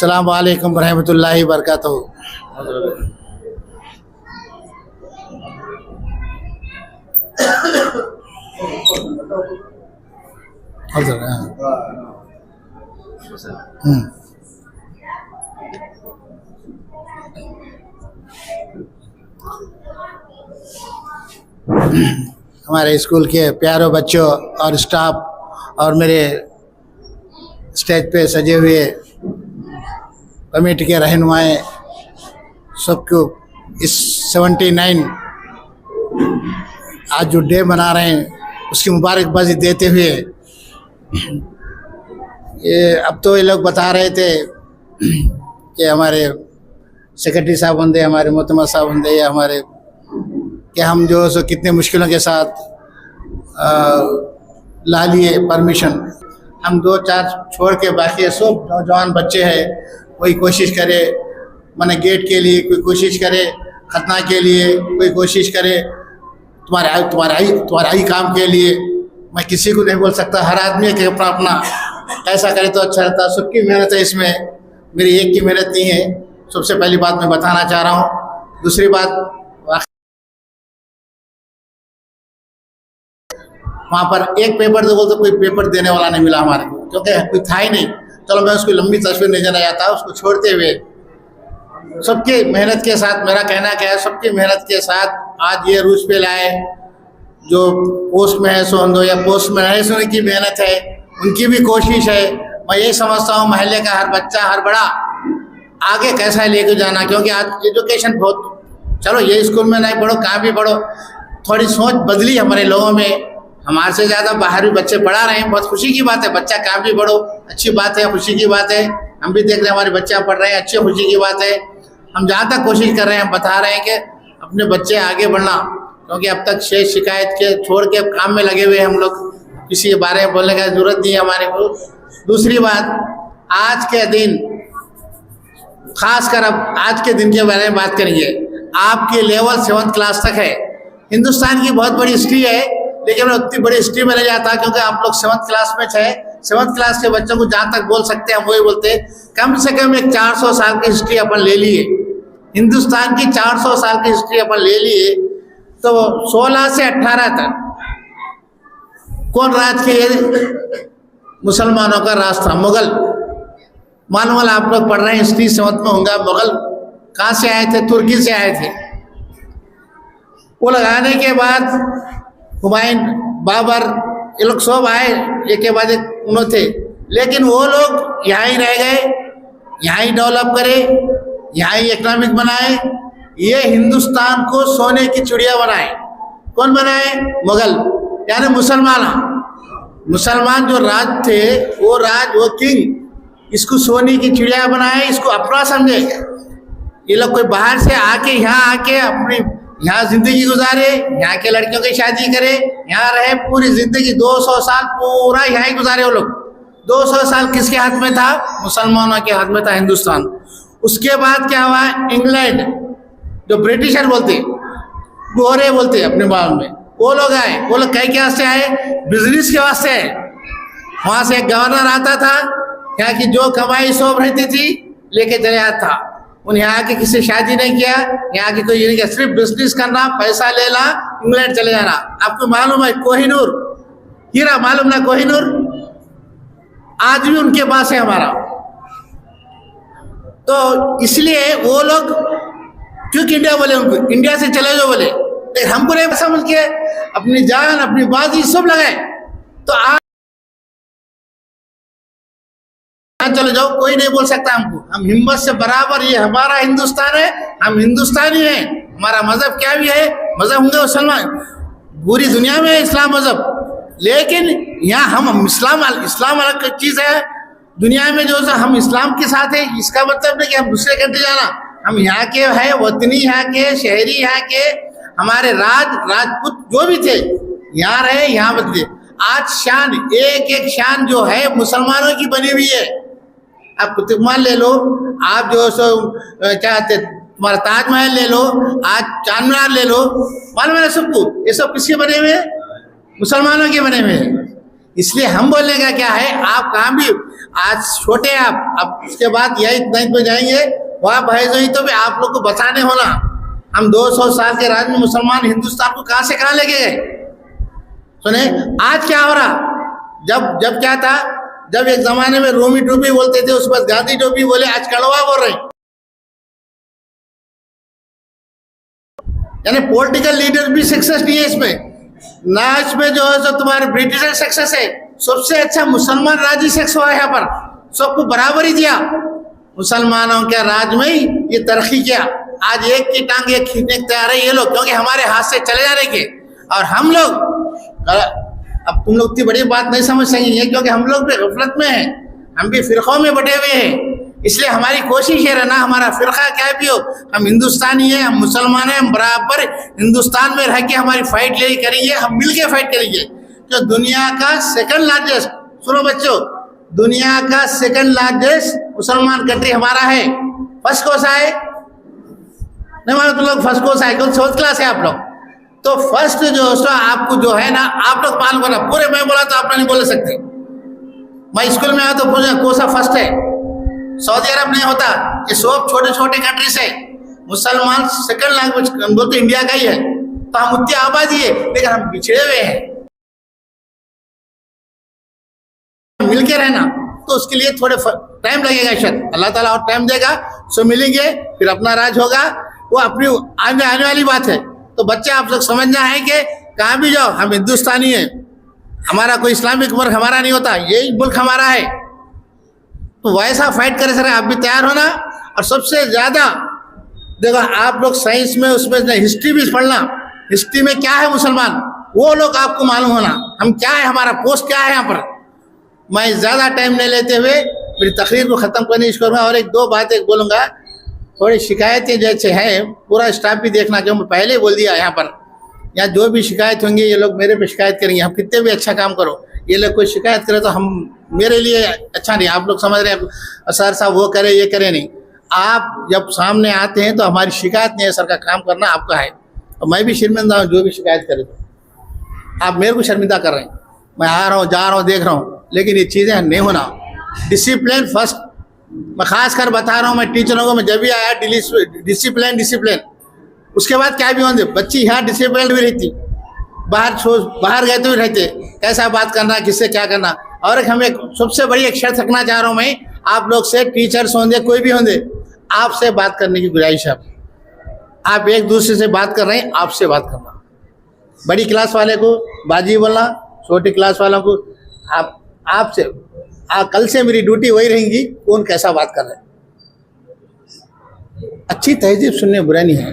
अस्सलाम वालेकुम रहमतुल्लाहि बरकातहू। हमारे स्कूल के प्यारों बच्चों और स्टाफ और मेरे स्टेज पे सजे हुए कमेटी के रहनुमाएँ सबको इस 79 आज जो डे मना रहे हैं उसकी मुबारकबादी देते हुए, ये अब तो ये लोग बता रहे थे कि हमारे सेक्रेटरी साहब बंदे, हमारे मोहतरमा साहब बंदे या हमारे कि हम जो सो कितने मुश्किलों के साथ ला लिए परमिशन। हम 2-4 छोड़ के बाकी सब नौजवान बच्चे हैं, कोई कोशिश करे माने गेट के लिए, कोई कोशिश करे खतना के लिए, कोई कोशिश करे तुम्हारा ही काम के लिए। मैं किसी को नहीं बोल सकता, हर आदमी के अपना अपना ऐसा करे तो अच्छा रहता। सबकी मेहनत है इसमें, मेरी एक की मेहनत नहीं है। सबसे पहली बात मैं बताना चाह रहा हूँ। दूसरी बात, वहाँ पर एक पेपर दो बोलते कोई पेपर देने वाला नहीं मिला हमारे को, क्योंकि कोई था ही नहीं। चलो मैं उसकी लंबी तस्वीर नहीं जाना चाहता। उसको छोड़ते हुए सबकी मेहनत के साथ, मेरा कहना क्या है, सबकी मेहनत के साथ आज ये रूज पे लाए। जो पोस्ट में है सोंदो या पोस्ट में नहीं सोने की मेहनत है, उनकी भी कोशिश है। मैं यही समझता हूँ महल्ले का हर बच्चा, हर बड़ा आगे कैसा लेके जाना, क्योंकि आज एजुकेशन बहुत, चलो ये स्कूल में नहीं पढ़ो, कहाँ भी पढ़ो, थोड़ी सोच बदली हमारे लोगों में। हमारे से ज़्यादा बाहर भी बच्चे पढ़ा रहे हैं, बहुत खुशी की बात है। बच्चा कहाँ भी पढ़ो, अच्छी बात है, खुशी की बात है। हम भी देख रहे हैं हमारे बच्चा पढ़ रहे हैं, अच्छी खुशी की बात है। हम जहाँ तक कोशिश कर रहे हैं, हम बता रहे हैं कि अपने बच्चे आगे बढ़ना, क्योंकि अब तक शिकायत के छोड़ के काम में लगे हुए हम लोग, किसी के बारे में बोलने की जरूरत नहीं है हमारे को। दूसरी बात, आज के दिन खासकर अब आज के दिन के बारे में बात करेंगे। आपकी लेवल 7th क्लास तक है। हिंदुस्तान की बहुत बड़ी हिस्ट्री है, लेकिन मैं उतनी बड़ी हिस्ट्री में नहीं जाता, क्योंकि आप लोग 7th क्लास में थे। 7th क्लास के बच्चों को जहाँ तक बोल सकते हैं हम वही बोलते हैं। कम से कम एक 400 साल की हिस्ट्री अपन ले लिए, हिंदुस्तान की 400 साल की हिस्ट्री अपन ले लिए। तो 16 से 18 तक कौन राज किए? मुसलमानों का राज था, मुगल। मालूम आप लोग पढ़ रहे हैं हिस्ट्री 7th में होगा। मुगल कहाँ से आए थे? तुर्की से आए थे। वो लगाने के बाद हुमायूं, बाबर, ये लोग सब आए एक के बाद एक उन्होंने थे, लेकिन वो लोग यहाँ ही रह गए, यहाँ ही डेवलप करे, यहाँ ही इकोनॉमिक बनाए। ये हिंदुस्तान को सोने की चिड़िया बनाए। कौन बनाए? मुगल, यानी मुसलमान जो राज थे, वो राज, वो किंग, इसको सोने की चिड़िया बनाए, इसको अपना समझे। ये लोग कोई बाहर से आके यहाँ आके अपनी यहाँ जिंदगी गुजारे, यहाँ के लड़कियों की शादी करे, यहाँ रहे पूरी जिंदगी। 200 साल पूरा यहाँ ही गुजारे वो लोग। 200 साल किसके हाथ में था? मुसलमानों के हाथ में था हिंदुस्तान। उसके बाद क्या हुआ? इंग्लैंड, जो ब्रिटिशर बोलते, गोरे बोलते अपने बाल में, वो लोग आए। वो लोग कई के वास्ते आए? बिजनेस के वास्ते आए। वहाँ से एक गवर्नर आता था, यहाँ की जो कमाई सब रहती थी लेके चले आता था। उन यहाँ के किसी शादी नहीं किया, यहाँ की कोई नहीं किया, सिर्फ बिजनेस करना, पैसा लेना, इंग्लैंड चले जाना। आपको मालूम है कोहिनूर हीरा, मालूम ना कोहिनूर? आज भी उनके पास है हमारा। तो इसलिए वो लोग क्यों इंडिया बोले, उनको इंडिया से चले जाओ बोले, लेकिन हमको नहीं समझ के अपनी जान, अपनी बाजी सब लगाए। तो आज चले जाओ, कोई नहीं बोल सकता हमको। हम हिम्मत से बराबर, ये हमारा हिंदुस्तान है, हम हिंदुस्तानी हैं। हमारा मजहब क्या भी है, मजहब होंगे मुसलमान, पूरी दुनिया में है इस्लाम मजहब, लेकिन यहाँ हम इस्लाम अलग चीज़ है। दुनिया में जो हम इस्लाम के साथ है, इसका मतलब नहीं कि हम दूसरे कंट्री जाना। हम यहाँ के है, वतनी यहाँ के, शहरी यहाँ के, हमारे राजपूत जो भी थे यहाँ रहे, यहाँ बदले। आज शान, एक एक शान जो है मुसलमानों की बनी हुई है। आप कुतुब मीनार ले लो, आप जो सो चाहते तुम्हारा ताजमहल ले लो, आज चार मीनार ले लो, मालूम है सबको, ये सब किसके बने हुए हैं? मुसलमानों के बने हुए हैं। इसलिए हम बोलने का क्या है, आप कहाँ भी आज छोटे आप, अब उसके बाद यही 9th में जाएंगे, वहाँ भाई जो ही तो भी आप लोग को बताने होना। हम 200 साल के राज में मुसलमान हिंदुस्तान को कहाँ से कहाँ लेके गए। सुने आज क्या हो रहा, जब क्या था, जब एक जमाने में रोमी टोपी बोलते थे, उसके बाद गांधी टोपी बोले, आज कड़वा बोल रहे हैं। यानी पॉलिटिकल लीडर भी सक्सेस नहीं है इसमें ना, इसमें जो है जो तुम्हारे ब्रिटिशर सक्सेस है। सबसे अच्छा मुसलमान राज ही सक्सेस हुआ है, यहाँ पर सबको बराबर ही दिया। मुसलमानों के राज में ही ये तरक्की किया। आज एक की टांग एक खींचने को तैयार है ये लोग, क्योंकि हमारे हाथ से चले जाने के। और हम लोग, अब तुम लोग इतनी बड़ी बात नहीं समझ सकेंगे, क्योंकि हम लोग भी गफलत में हैं, हम भी फिरकों में बटे हुए हैं। इसलिए हमारी कोशिश है रहना, हमारा फिरका क्या भी हो, हम हिंदुस्तानी हैं, हम मुसलमान हैं, हम बराबर हिंदुस्तान में रह के हमारी फाइट ले करेंगे, हम मिल के फाइट करेंगे। जो दुनिया का सेकंड लार्जेस्ट, सुनो बच्चों, दुनिया का सेकंड लार्जेस्ट मुसलमान कंट्री हमारा है। फर्स्ट कौन सा है नहीं मानो तुम लोग, फर्स्ट कौन सा है, क्योंकि 4th क्लास है आप लोग। तो फर्स्ट जो आपको जो है ना, आप लोग मालूम करना, पूरे मैं बोला तो आप नहीं बोल सकते। मैं स्कूल में आया तो पूछा कौन सा फर्स्ट है। सऊदी अरब नहीं होता, ये सब छोटे छोटे कंट्रीज है। मुसलमान सेकंड लैंग्वेज बोलते इंडिया का ही है, तो हम उतनी आबादी है लेकिन हम पिछड़े हुए हैं। मिलके रहना, तो उसके लिए थोड़े टाइम लगेगा, शायद अल्लाह ताला और टाइम देगा, सो मिलेंगे, फिर अपना राज होगा। वो अपनी आने वाली बात है। तो बच्चे आप लोग समझना है कि कहाँ भी जाओ हम हिंदुस्तानी हैं, हमारा कोई इस्लामिक मुल्क हमारा नहीं होता, यही मुल्क हमारा है। तो वैसा फाइट करे सर, आप भी तैयार होना। और सबसे ज़्यादा देखो, आप लोग साइंस में उसमें हिस्ट्री भी पढ़ना, हिस्ट्री में क्या है मुसलमान, वो लोग आपको मालूम होना, हम क्या है, हमारा पोस्ट क्या है यहाँ पर। मैं ज़्यादा टाइम नहीं लेते हुए मेरी तकरीर को ख़त्म करने की करूँगा। और 1-2 बातें बोलूँगा। थोड़ी शिकायतें जैसे हैं, पूरा स्टाफ भी देखना, क्यों मैं पहले बोल दिया, यहाँ जो भी शिकायत होंगी ये लोग मेरे पे शिकायत करेंगे। हम कितने भी अच्छा काम करो, ये लोग कोई शिकायत करे तो हम मेरे लिए अच्छा नहीं। आप लोग समझ रहे हैं सर साहब वो करे ये करे नहीं। आप जब सामने आते हैं तो हमारी शिकायत नहीं है, सर का काम करना आपका है। और मैं भी शर्मिंदा हूँ जो भी शिकायत करे तो। आप मेरे को शर्मिंदा कर रहे हैं, मैं आ रहा हूँ जा रहा हूँ देख रहा हूँ, लेकिन ये चीज़ें नहीं होना। डिसिप्लिन फर्स्ट, मैं खास कर बता रहा हूँ, मैं टीचरों को मैं जब भी आया डिसिप्लिन। उसके बाद क्या भी होंगे, बच्ची यहाँ डिसिप्लिन भी रहती, बाहर गए तो भी रहते, कैसा बात करना, किससे क्या करना। और एक हमें सबसे बड़ी एक शर्त रखना चाह रहा हूँ मैं आप लोग से, टीचर्स होंगे कोई भी होंगे, आपसे बात करने की गुजारिश है। आप एक दूसरे से बात कर रहे हैं, आपसे बात करना। बड़ी क्लास वाले को बाजी बोलना, छोटी क्लास वालों को आपसे। कल से मेरी ड्यूटी वही रहेगी, कौन कैसा बात कर रहे हैं। अच्छी तहजीब सुनने बुरा नहीं है,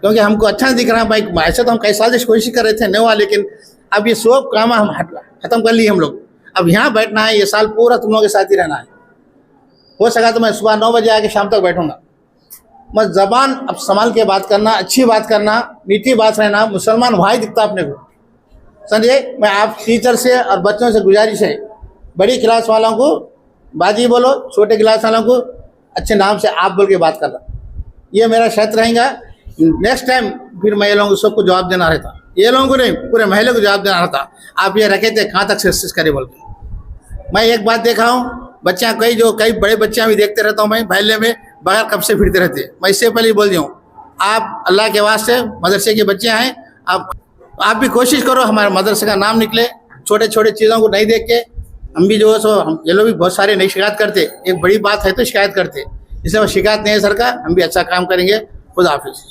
क्योंकि हमको अच्छा दिख रहा है भाई। ऐसे तो हम कई साल से कोशिश कर रहे थे नहीं हुआ, लेकिन अब ये सब काम हम ख़त्म कर लिए हम लोग। अब यहाँ बैठना है, ये साल पूरा तुम लोगों के साथ ही रहना है। हो सका तो मैं सुबह 9 बजे आके शाम तक बैठूंगा। मैं ज़बान अब संभाल के बात करना, अच्छी बात करना, मीठी बात रहना, मुसलमान भाई दिखता अपने को, समझे। मैं आप टीचर से और बच्चों से गुजारिश है, बड़ी क्लास वालों को बाजी बोलो, छोटे क्लास वालों को अच्छे नाम से आप बोल के बात करना। ये मेरा शर्त रहेगा। नेक्स्ट टाइम फिर मैं ये लोगों को सबको जवाब देना रहता, ये लोगों को नहीं पूरे महल्ले को जवाब देना रहता। आप ये रखे थे कहाँ तक सक्सेस करे बोल के। मैं एक बात देखा हूँ, बच्चा कई बड़े बच्चे भी देखते रहता हूँ मैं महल्ले में, बगैर कब से फिरते रहते। मैं इससे पहले ही बोल दिया हूँ, आप अल्लाह के वास्ते मदरसे के बच्चे हैं, आप भी कोशिश करो हमारे मदरसे का नाम निकले। छोटे छोटे चीज़ों को नहीं देख के हम भी जो है सो ये लोग भी बहुत सारे नहीं शिकायत करते, एक बड़ी बात है तो शिकायत करते, इसलिए वो शिकायत नहीं है सर का। हम भी अच्छा काम करेंगे। खुदा हाफिज़।